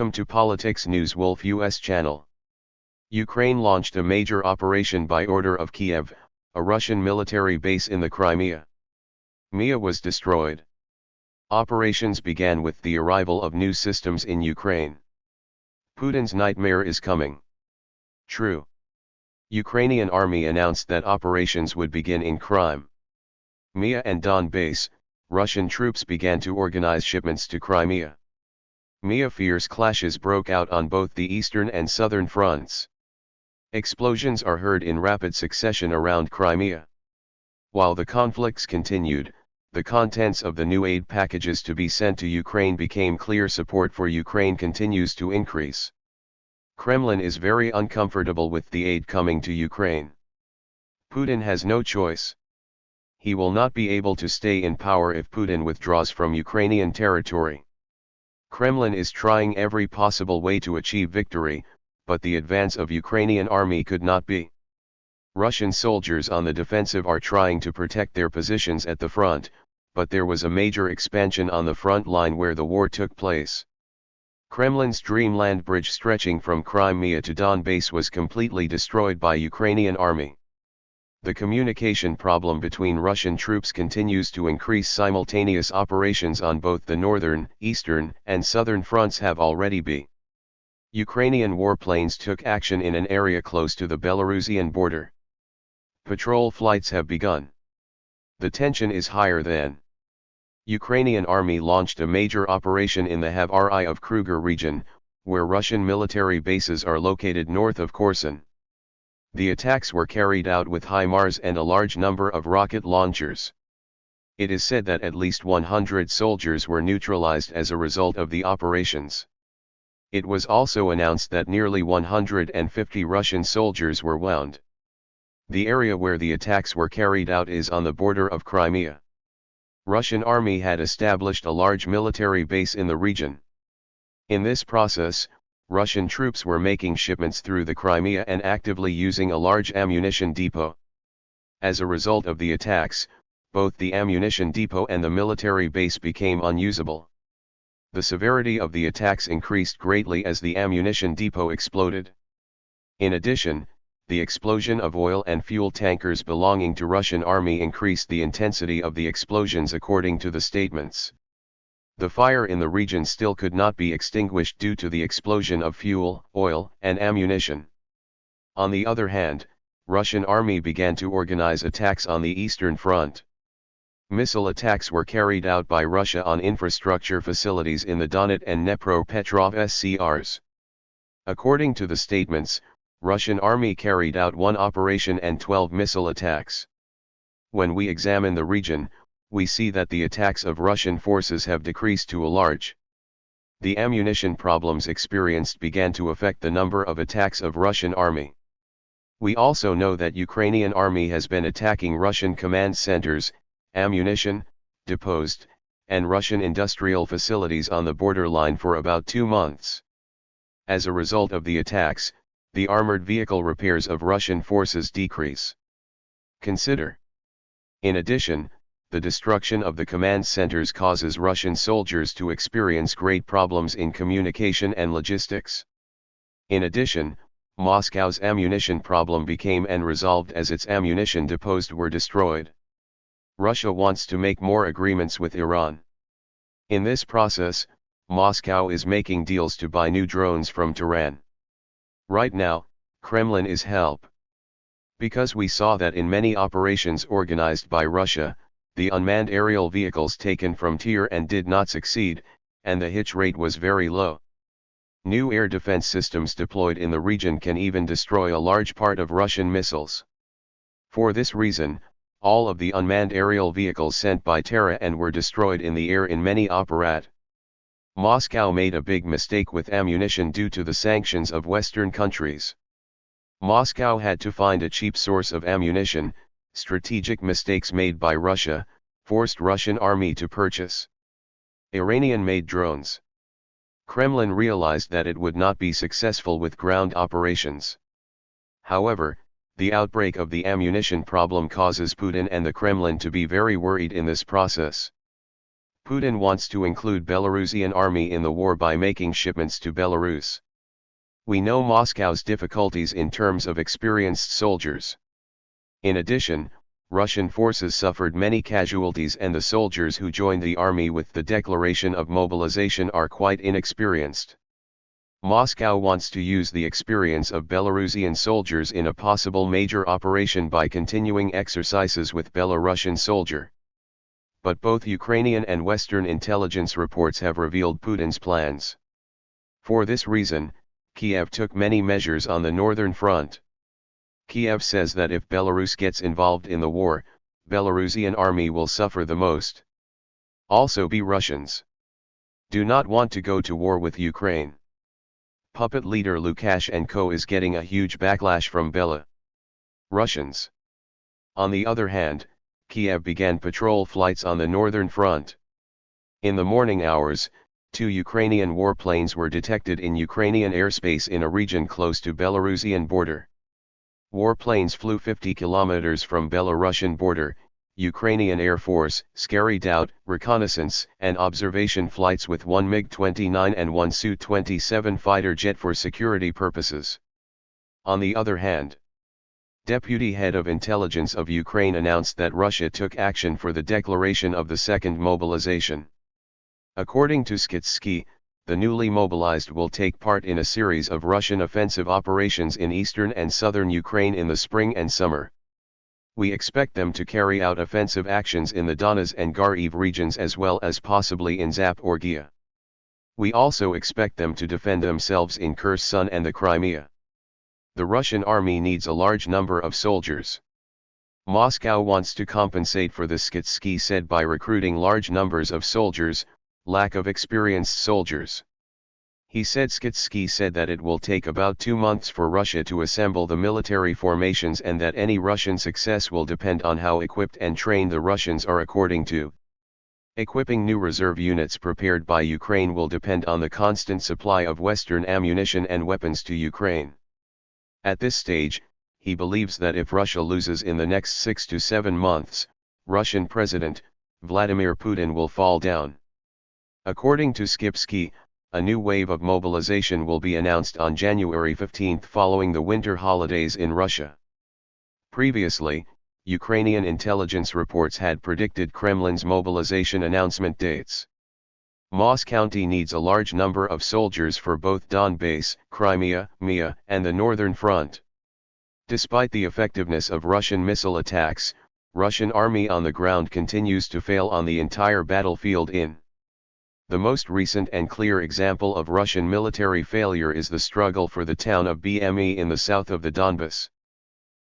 Welcome to Politics News Wolf US channel. Ukraine launched a major operation by order of Kiev, a Russian military base in the Crimea. Crimea was destroyed. Operations began with the arrival of new systems in Ukraine. Putin's nightmare is coming. True. Ukrainian army announced that operations would begin in Crimea and Donbass. Russian troops began to organize shipments to Crimea. Fierce clashes broke out on both the eastern and southern fronts. Explosions are heard in rapid succession around Crimea. While the conflicts continued, the contents of the new aid packages to be sent to Ukraine became clear. Support for Ukraine continues to increase. Kremlin is very uncomfortable with the aid coming to Ukraine. Putin has no choice. He will not be able to stay in power if Putin withdraws from Ukrainian territory. Kremlin is trying every possible way to achieve victory, but the advance of Ukrainian army could not be. Russian soldiers on the defensive are trying to protect their positions at the front, but there was a major expansion on the front line where the war took place. Kremlin's dream land bridge stretching from Crimea to Donbass was completely destroyed by Ukrainian army. The communication problem between Russian troops continues to increase. Simultaneous operations on both the northern, eastern, and southern fronts have already begun. Ukrainian warplanes took action in an area close to the Belarusian border. Patrol flights have begun. The tension is higher than. Ukrainian army launched a major operation in the Havari of Kruger region, where Russian military bases are located north of Kherson. The attacks were carried out with HIMARS and a large number of rocket launchers. It is said that at least 100 soldiers were neutralized as a result of the operations. It was also announced that nearly 150 Russian soldiers were wounded. The area where the attacks were carried out is on the border of Crimea. Russian army had established a large military base in the region. In this process, Russian troops were making shipments through the Crimea and actively using a large ammunition depot. As a result of the attacks, both the ammunition depot and the military base became unusable. The severity of the attacks increased greatly as the ammunition depot exploded. In addition, the explosion of oil and fuel tankers belonging to Russian army increased the intensity of the explosions according to the statements. The fire in the region still could not be extinguished due to the explosion of fuel, oil, and ammunition. On the other hand, Russian army began to organize attacks on the eastern front. Missile attacks were carried out by Russia on infrastructure facilities in the Donetsk and Dnipropetrovsk SCRs. According to the statements, Russian army carried out one operation and 12 missile attacks. When we examine the region, we see that the attacks of Russian forces have decreased to a large. The ammunition problems experienced began to affect the number of attacks of Russian army. We also know that Ukrainian army has been attacking Russian command centers, ammunition, depots, and Russian industrial facilities on the borderline for about 2 months. As a result of the attacks, the armored vehicle repairs of Russian forces decrease. Consider. In addition, the destruction of the command centers causes Russian soldiers to experience great problems in communication and logistics. In addition, Moscow's ammunition problem became unresolved as its ammunition depots were destroyed. Russia wants to make more agreements with Iran. In this process, Moscow is making deals to buy new drones from Tehran. Right now, Kremlin is help. Because we saw that in many operations organized by Russia, the unmanned aerial vehicles taken from Tehran did not succeed, and the hit rate was very low. New air defense systems deployed in the region can even destroy a large part of Russian missiles. For this reason, all of the unmanned aerial vehicles sent by Tehran were destroyed in the air in many operat. Moscow made a big mistake with ammunition due to the sanctions of Western countries. Moscow had to find a cheap source of ammunition. Strategic mistakes made by Russia forced Russian army to purchase Iranian-made drones. Kremlin realized that it would not be successful with ground operations. However, the outbreak of the ammunition problem causes Putin and the Kremlin to be very worried in this process. Putin wants to include Belarusian army in the war by making shipments to Belarus. We know Moscow's difficulties in terms of experienced soldiers. In addition, Russian forces suffered many casualties and the soldiers who joined the army with the declaration of mobilization are quite inexperienced. Moscow wants to use the experience of Belarusian soldiers in a possible major operation by continuing exercises with Belarusian soldier. But both Ukrainian and Western intelligence reports have revealed Putin's plans. For this reason, Kiev took many measures on the northern front. Kiev says that if Belarus gets involved in the war, Belarusian army will suffer the most. Also Russians do not want to go to war with Ukraine. Puppet leader Lukashenko is getting a huge backlash from Russians. On the other hand, Kiev began patrol flights on the northern front. In the morning hours, 2 Ukrainian warplanes were detected in Ukrainian airspace in a region close to Belarusian border. Warplanes flew 50 kilometers from Belarusian border. Ukrainian Air Force carried out reconnaissance and observation flights with 1 MiG-29 and 1 Su-27 fighter jet for security purposes. On the other hand, Deputy Head of Intelligence of Ukraine announced that Russia took action for the declaration of the second mobilization. According to Skitsky, the newly mobilized will take part in a series of Russian offensive operations in eastern and southern Ukraine in the spring and summer. We expect them to carry out offensive actions in the Donetsk and Kharkiv regions as well as possibly in Zaporozhye. We also expect them to defend themselves in Kherson and the Crimea. The Russian army needs a large number of soldiers. Moscow wants to compensate for this, Skitsky said, by recruiting large numbers of soldiers, lack of experienced soldiers. He said Skitsky said that it will take about 2 months for Russia to assemble the military formations and that any Russian success will depend on how equipped and trained the Russians are. According to equipping new reserve units prepared by Ukraine will depend on the constant supply of Western ammunition and weapons to Ukraine. At this stage, he believes that if Russia loses in the next 6 to 7 months, Russian President Vladimir Putin will fall down. According to Skitsky, a new wave of mobilization will be announced on January 15 following the winter holidays in Russia. Previously, Ukrainian intelligence reports had predicted Kremlin's mobilization announcement dates. Moscow needs a large number of soldiers for both Donbass, Crimea, and the northern front. Despite the effectiveness of Russian missile attacks, Russian army on the ground continues to fail on the entire battlefield. The most recent and clear example of Russian military failure is the struggle for the town of Bme in the south of the Donbass.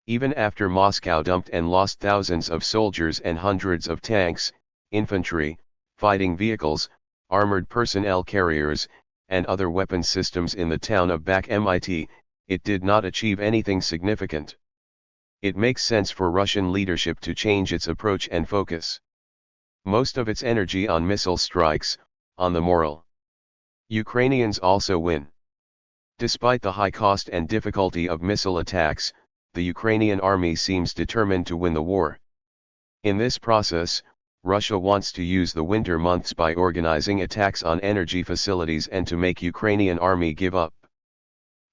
Even after Moscow dumped and lost thousands of soldiers and hundreds of tanks, infantry, fighting vehicles, armored personnel carriers, and other weapon systems in the town of Bakhmut, it did not achieve anything significant. It makes sense for Russian leadership to change its approach and focus most of its energy on missile strikes, on the moral. Ukrainians also win. Despite the high cost and difficulty of missile attacks, the Ukrainian army seems determined to win the war. In this process, Russia wants to use the winter months by organizing attacks on energy facilities and to make Ukrainian army give up.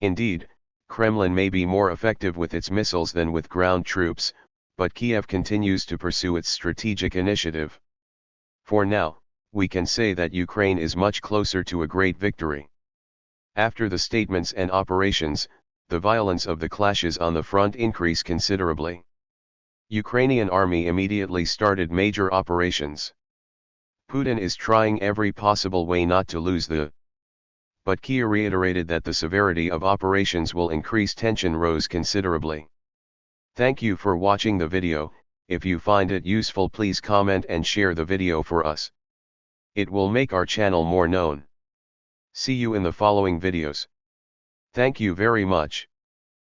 Indeed, Kremlin may be more effective with its missiles than with ground troops, but Kiev continues to pursue its strategic initiative. For now, we can say that Ukraine is much closer to a great victory. After the statements and operations, the violence of the clashes on the front increased considerably. Ukrainian army immediately started major operations. Putin is trying every possible way not to lose but Kiev reiterated that the severity of operations will increase. Tension rose considerably. Thank you for watching the video. If you find it useful, please comment and share the video for us. It will make our channel more known. See you in the following videos. Thank you very much.